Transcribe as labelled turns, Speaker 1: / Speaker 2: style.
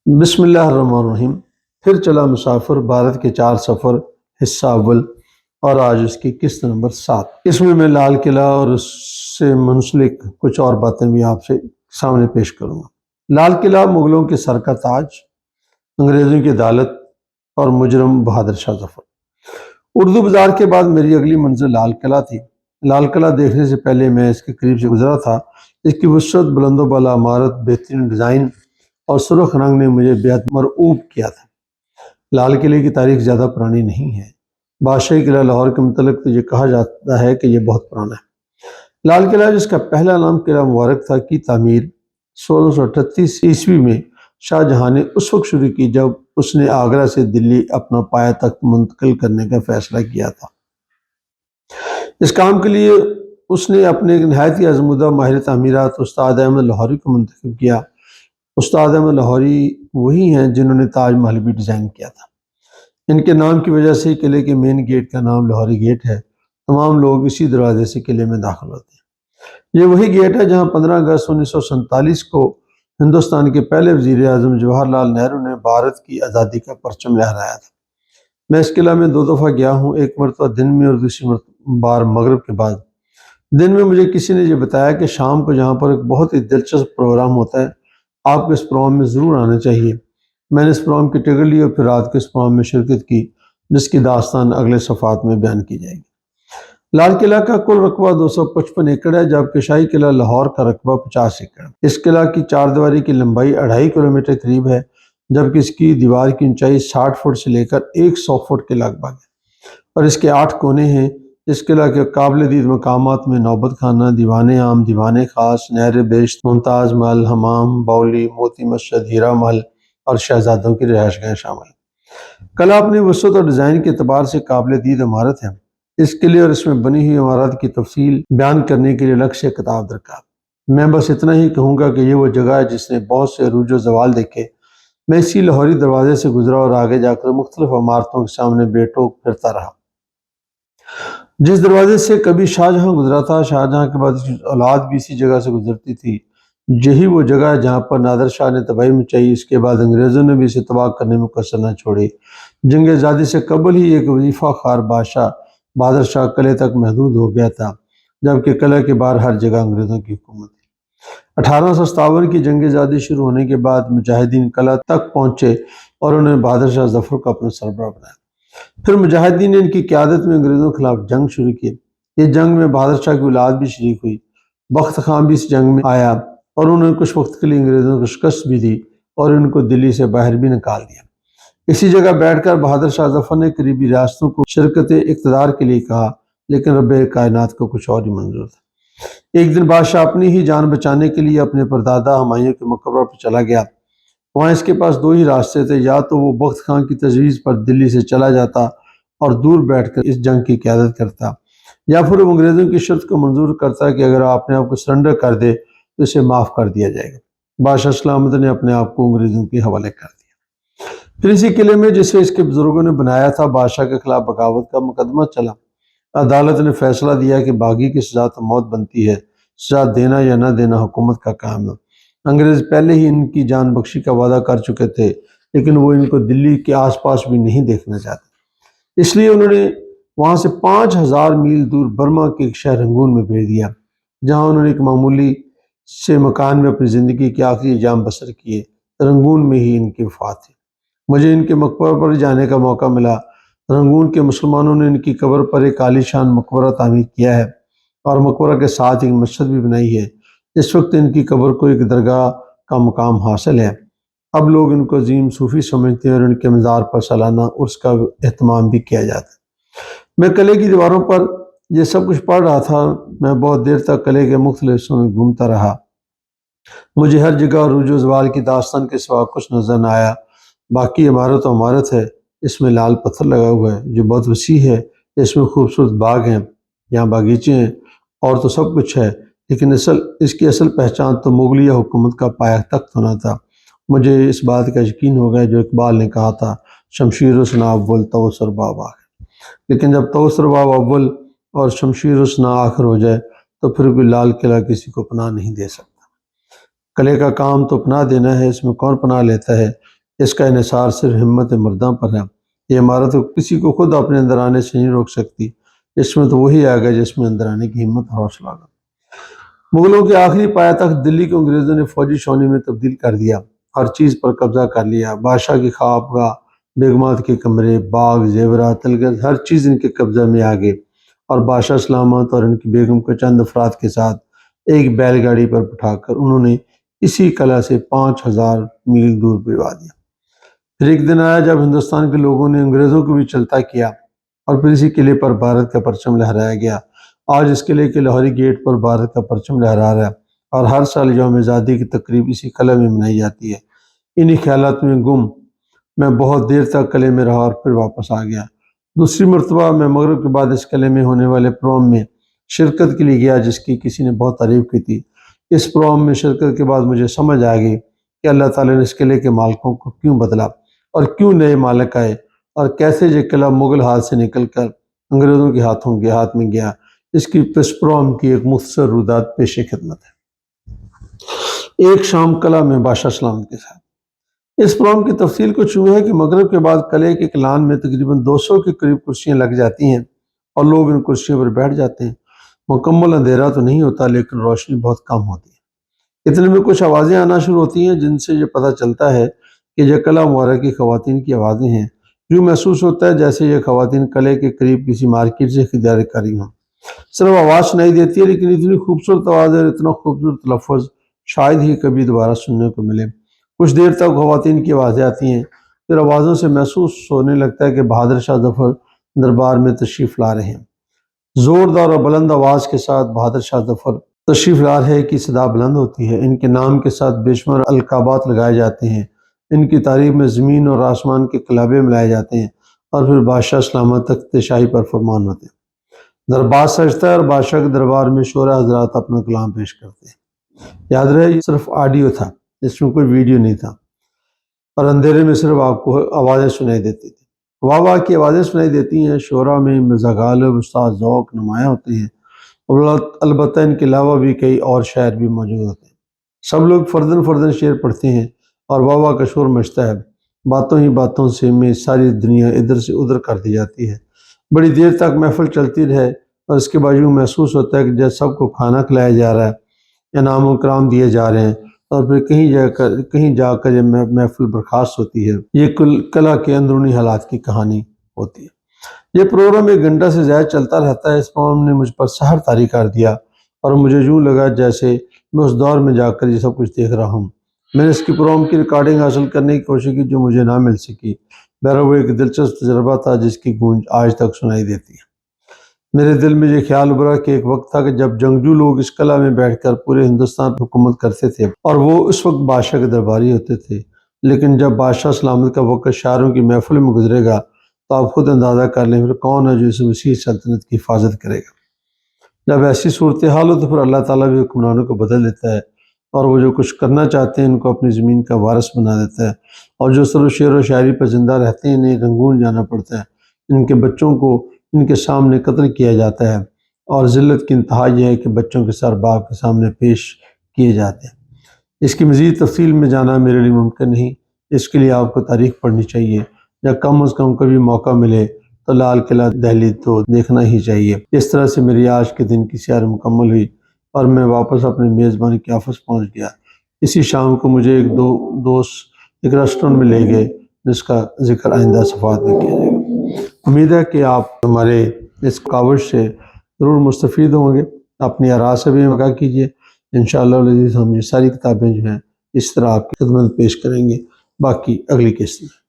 Speaker 1: بسم اللہ الرحمن الرحیم۔ پھر چلا مسافر بھارت کے 4 سفر حصہ اول، اور آج اس کی قسط نمبر 7۔ اس میں لال قلعہ اور اس سے منسلک کچھ اور باتیں بھی آپ سے سامنے پیش کروں گا۔ لال قلعہ مغلوں کے سر کا تاج، انگریزوں کی عدالت اور مجرم بہادر شاہ ظفر۔ اردو بازار کے بعد میری اگلی منزل لال قلعہ تھی۔ لال قلعہ دیکھنے سے پہلے میں اس کے قریب سے گزرا تھا۔ اس کی وسعت، بلند و بالا عمارت، بہترین ڈیزائن اور سرخ رنگ نے مجھے بےحد مرعوب کیا تھا۔ لال قلعے کی تاریخ زیادہ پرانی نہیں ہے۔ بادشاہی قلعہ لاہور کے متعلق تو یہ کہا جاتا ہے کہ یہ بہت پرانا ہے۔ لال قلعہ، جس کا پہلا نام قلعہ مبارک تھا، کی تعمیر 1638 میں شاہ جہاں نے اس وقت شروع کی جب اس نے آگرہ سے دلی اپنا پایہ تخت منتقل کرنے کا فیصلہ کیا تھا۔ اس کام کے لیے اس نے اپنے نہایت ہی آزمودہ ماہر تعمیرات استاد احمد لاہوری کو منتخب کیا۔ استاد احمد لاہوری وہی ہیں جنہوں نے تاج محل بھی ڈیزائن کیا تھا۔ ان کے نام کی وجہ سے قلعے کے مین گیٹ کا نام لاہوری گیٹ ہے۔ تمام لوگ اسی دروازے سے قلعے میں داخل ہوتے ہیں۔ یہ وہی گیٹ ہے جہاں 15 اگست 1947 کو ہندوستان کے پہلے وزیر اعظم جواہر لال نہرو نے بھارت کی آزادی کا پرچم لہرایا تھا۔ میں اس قلعہ میں 2 دفعہ گیا ہوں، ایک مرتبہ دن میں اور دوسری بار مغرب کے بعد۔ دن میں مجھے کسی نے یہ بتایا کہ شام کو جہاں پر ایک بہت ہی دلچسپ پروگرام ہوتا ہے، آپ کو اس پروگرام میں ضرور آنا چاہیے۔ میں نے اس پروگرام کی ٹکٹ لی اور پھر رات کو اس پروگرام میں شرکت کی، جس کی داستان اگلے صفحات میں بیان کی جائے گی۔ لال قلعہ کا کل رقبہ 255 ایکڑ ہے، جبکہ شاہی قلعہ لاہور کا رقبہ 50 ایکڑ ہے۔ اس قلعہ کی 4 دیواری کی لمبائی 2.5 کلومیٹر قریب ہے، جبکہ اس کی دیوار کی اونچائی 60 فٹ سے لے کر 100 فٹ کے لگ بھگ ہے، اور اس کے 8 کونے ہیں۔ اس قلعہ کے قابل دید مقامات میں نوبت خانہ، دیوان عام، دیوان خاص، نہر بہشت، ممتاز محل، حمام، باولی، موتی مسجد، ہیرا محل اور شہزادوں کی رہائش گاہیں شامل ہیں۔ قلعہ اپنی وسعت اور ڈیزائن کے اعتبار سے قابل دید عمارت ہے۔ اس قلعے اور اس میں بنی ہوئی عمارات کی تفصیل بیان کرنے کے لیے الگ سے کتاب درکار۔ میں بس اتنا ہی کہوں گا کہ یہ وہ جگہ ہے جس نے بہت سے عروج و زوال دیکھے۔ میں اسی لاہوری دروازے سے گزرا اور آگے جا کر مختلف عمارتوں کے سامنے بے ٹوک پھرتا رہا۔ جس دروازے سے کبھی شاہجہاں گزرا تھا، شاہجہاں کے بعد اس کی اولاد بھی اسی جگہ سے گزرتی تھی۔ یہی وہ جگہ ہے جہاں پر نادر شاہ نے تباہی مچائی۔ اس کے بعد انگریزوں نے بھی اسے تباہ کرنے میں کسر نہ چھوڑی۔ جنگ آزادی سے قبل ہی ایک وظیفہ خوار بادشاہ بہادر شاہ قلعے تک محدود ہو گیا تھا، جبکہ قلعے کے باہر ہر جگہ انگریزوں کی حکومت تھی۔ 1857 کی جنگ آزادی شروع ہونے کے بعد مجاہدین قلعہ تک پہنچے اور انہوں نے بہادر شاہ ظفر کو اپنا سربراہ بنایا۔ پھر مجاہدین نے ان کی قیادت میں انگریزوں کے خلاف جنگ شروع کی۔ یہ جنگ میں بہادر شاہ کی اولاد بھی شریک ہوئی۔ بخت خان بھی اس جنگ میں آیا اور انہوں نے کچھ وقت کے لیے انگریزوں کو شکست بھی دی اور ان کو دلی سے باہر بھی نکال دیا۔ اسی جگہ بیٹھ کر بہادر شاہ ظفر نے قریبی ریاستوں کو شرکت اقتدار کے لیے کہا، لیکن رب کائنات کو کچھ اور ہی منظور تھا۔ ایک دن بادشاہ اپنی ہی جان بچانے کے لیے اپنے پردادا ہمایوں کے مقبرہ پر چلا گیا۔ وہاں اس کے پاس 2 ہی راستے تھے، یا تو وہ بخت خان کی تجویز پر دلی سے چلا جاتا اور دور بیٹھ کر اس جنگ کی قیادت کرتا، یا پھر وہ انگریزوں کی شرط کو منظور کرتا کہ اگر آپ اپنے آپ کو سرنڈر کر دے تو اسے معاف کر دیا جائے گا۔ بادشاہ سلامت نے اپنے آپ کو انگریزوں کے حوالے کر دیا۔ پھر اسی قلعے میں، جسے اس کے بزرگوں نے بنایا تھا، بادشاہ کے خلاف بغاوت کا مقدمہ چلا۔ عدالت نے فیصلہ دیا کہ باغی کی سزا تو موت بنتی ہے، سزا دینا یا نہ دینا حکومت کا کام ہے۔ انگریز پہلے ہی ان کی جان بخشی کا وعدہ کر چکے تھے، لیکن وہ ان کو دلی کے آس پاس بھی نہیں دیکھنا چاہتے، اس لیے انہوں نے وہاں سے 5000 میل دور برما کے ایک شہر رنگون میں بھیج دیا، جہاں انہوں نے ایک معمولی سے مکان میں اپنی زندگی کے آخری ایام بسر کیے۔ رنگون میں ہی ان کی وفات تھی۔ مجھے ان کے مقبرہ پر جانے کا موقع ملا۔ رنگون کے مسلمانوں نے ان کی قبر پر ایک عالی شان مقبرہ تعمیر کیا ہے اور مقبرہ کے ساتھ ایک مسجد بھی بنائی ہے۔ اس وقت ان کی قبر کو ایک درگاہ کا مقام حاصل ہے۔ اب لوگ ان کو عظیم صوفی سمجھتے ہیں اور ان کے مزار پر سالانہ عرس کا اہتمام بھی کیا جاتا ہے۔ میں قلعے کی دیواروں پر یہ سب کچھ پڑھ رہا تھا۔ میں بہت دیر تک قلعے کے مختلف حصوں میں گھومتا رہا۔ مجھے ہر جگہ عروج و زوال کی داستان کے سوا کچھ نظر نہ آیا۔ باقی عمارت و عمارت ہے، اس میں لال پتھر لگا ہوا ہے جو بہت وسیع ہے۔ اس میں خوبصورت باغ ہیں، یہاں باغیچے ہیں، اور تو سب کچھ ہے، لیکن اس کی اصل پہچان تو مغلیہ حکومت کا پایہ تخت ہونا تھا۔ مجھے اس بات کا یقین ہو گیا جو اقبال نے کہا تھا، شمشیر حسن اول توسر باب آخر۔ لیکن جب توسر باب اول اور شمشیر حسن آخر ہو جائے تو پھر کوئی لال قلعہ کسی کو پناہ نہیں دے سکتا۔ قلعے کا کام تو پناہ دینا ہے، اس میں کون پناہ لیتا ہے؟ اس کا انحصار صرف ہمت مرداں پر ہے۔ یہ عمارت کسی کو خود اپنے اندر آنے سے نہیں روک سکتی، اس میں تو وہی آئے گا جس میں اندر آنے کی ہمت اور حوصلہ ہوگا۔ مغلوں کے آخری پایا تخت دلی کو انگریزوں نے فوجی چھاؤنی میں تبدیل کر دیا، ہر چیز پر قبضہ کر لیا۔ بادشاہ کی خوابگاہ، بیگمات کے کمرے، باغ، زیورات، تلگت، ہر چیز ان کے قبضہ میں آ گئی، اور بادشاہ سلامت اور ان کی بیگم کو چند افراد کے ساتھ ایک بیل گاڑی پر بٹھا کر انہوں نے اسی قلعہ سے 5000 میل دور بھجوا دیا۔ پھر ایک دن آیا جب ہندوستان کے لوگوں نے انگریزوں کو بھی چلتا کیا، اور پھر اسی قلعے پر بھارت کا پرچم لہرایا گیا۔ آج اس قلعے کے لاہوری گیٹ پر بھارت کا پرچم لہرا رہا ہے، اور ہر سال یوم آزادی کی تقریب اسی قلعے میں منائی جاتی ہے۔ انہی خیالات میں گم میں بہت دیر تک قلعے میں رہا اور پھر واپس آ گیا۔ دوسری مرتبہ میں مغرب کے بعد اس قلعے میں ہونے والے پروگرام میں شرکت کے لیے گیا، جس کی کسی نے بہت تعریف کی تھی۔ اس پروگرام میں شرکت کے بعد مجھے سمجھ آ گئی کہ اللہ تعالیٰ نے اس قلعے کے مالکوں کو کیوں بدلا، اور کیوں نئے مالک آئے، اور کیسے یہ قلعہ مغل ہاتھ سے نکل کر انگریزوں کے ہاتھ میں گیا۔ اس کی اس پروگرام کی ایک مختصر رودات پیش خدمت ہے۔ ایک شام قلعہ میں بادشاہ سلامت کے ساتھ۔ اس پروگرام کی تفصیل کچھ یوں ہے کہ مغرب کے بعد قلعے کے کلان میں تقریباً 200 کے قریب کرسیاں لگ جاتی ہیں، اور لوگ ان کرسیوں پر بیٹھ جاتے ہیں۔ مکمل اندھیرا تو نہیں ہوتا، لیکن روشنی بہت کم ہوتی ہے۔ اتنے میں کچھ آوازیں آنا شروع ہوتی ہیں، جن سے یہ پتہ چلتا ہے کہ یہ قلعہ مبارک کی خواتین کی آوازیں ہیں۔ یوں محسوس ہوتا ہے جیسے یہ خواتین قلعے کے قریب کسی مارکیٹ سے خریداری کر رہی ہوں۔ صرف آواز سنائی دیتی ہے، لیکن اتنی خوبصورت آواز اور اتنا خوبصورت لفظ شاید ہی کبھی دوبارہ سننے کو ملے۔ کچھ دیر تک خواتین کی آوازیں آتی ہیں، پھر آوازوں سے محسوس ہونے لگتا ہے کہ بہادر شاہ ظفر دربار میں تشریف لا رہے ہیں۔ زوردار اور بلند آواز کے ساتھ بہادر شاہ ظفر تشریف لا رہے کی صدا بلند ہوتی ہے۔ ان کے نام کے ساتھ بے شمار القابات لگائے جاتے ہیں، ان کی تعریف میں زمین اور آسمان کے کلابے ملائے جاتے ہیں، اور پھر بادشاہ سلامت تخت شاہی پر فرمان ہوتے ہیں۔ دربار سجتا ہے اور بادشاہ کے دربار میں شورا حضرات اپنا کلام پیش کرتے ہیں۔ یاد رہے یہ صرف آڈیو تھا، اس میں کوئی ویڈیو نہیں تھا، اور اندھیرے میں صرف آپ کو آوازیں سنائی دیتی تھی۔ واہ واہ کی آوازیں سنائی دیتی ہیں، شعراء میں مرزا غالب، استاد ذوق نمایاں ہوتے ہیں، اور البتہ ان کے علاوہ بھی کئی اور شاعر بھی موجود ہوتے ہیں۔ سب لوگ فردن شعر پڑھتے ہیں، اور واہ واہ کا شور مچتا ہے۔ باتوں ہی باتوں سے میں ساری دنیا ادھر سے ادھر کر دی جاتی ہے۔ بڑی دیر تک محفل چلتی رہے، اور اس کے بعد یوں محسوس ہوتا ہے کہ جب سب کو کھانا کھلایا جا رہا ہے، انعام و کرام دیے جا رہے ہیں، اور پھر کہیں جا کر یہ محفل برخاست ہوتی ہے۔ یہ قلعہ کے اندرونی حالات کی کہانی ہوتی ہے۔ یہ پروگرام 1 گھنٹہ سے زیادہ چلتا رہتا ہے۔ اس پروگرام نے مجھ پر سحر طاری کر دیا، اور مجھے یوں لگا جیسے میں اس دور میں جا کر یہ سب کچھ دیکھ رہا ہوں۔ میں نے اس کی پروگرام کی ریکارڈنگ حاصل کرنے کی کوشش کی، جو مجھے نہ مل سکی۔ بہرحال وہ ایک دلچسپ تجربہ تھا جس کی گونج آج تک سنائی دیتی ہے۔ میرے دل میں یہ خیال ابھرا کہ ایک وقت تھا کہ جب جنگجو لوگ اس قلعہ میں بیٹھ کر پورے ہندوستان پر حکومت کرتے تھے، اور وہ اس وقت بادشاہ کے درباری ہوتے تھے۔ لیکن جب بادشاہ سلامت کا وقت شاعروں کی محفل میں گزرے گا، تو آپ خود اندازہ کر لیں پھر کون ہے جو اس وسیع سلطنت کی حفاظت کرے گا۔ جب ایسی صورتحال ہو تو پھر اللہ تعالیٰ بھی حکمرانوں کو بدل دیتا ہے، اور وہ جو کچھ کرنا چاہتے ہیں ان کو اپنی زمین کا وارث بنا دیتا ہے، اور جو صرف شعر و شاعری پر زندہ رہتے ہیں انہیں رنگون جانا پڑتا ہے۔ ان کے بچوں کو ان کے سامنے قتل کیا جاتا ہے، اور ذلت کی انتہا یہ ہے کہ بچوں کے سر باپ کے سامنے پیش کیے جاتے ہیں۔ اس کی مزید تفصیل میں جانا میرے لیے ممکن نہیں، اس کے لیے آپ کو تاریخ پڑھنی چاہیے، یا کم از کم کبھی موقع ملے تو لال قلعہ دہلی تو دیکھنا ہی چاہیے۔ اس طرح سے میری آج کے دن کی سیر مکمل ہوئی، اور میں واپس اپنے میزبانی کے آفس پہنچ گیا۔ اسی شام کو مجھے ایک دوست ایک ریسٹورنٹ میں لے گئے، جس کا ذکر آئندہ صفحات میں کیا جائے گا۔ امید ہے کہ آپ ہمارے اس کاوش سے ضرور مستفید ہوں گے۔ اپنی آراء سے بھی آگاہ کیجیے۔ انشاءاللہ العزیز ہم یہ ساری کتابیں جو ہیں اس طرح آپ کی خدمت پیش کریں گے، باقی اگلی قسط میں۔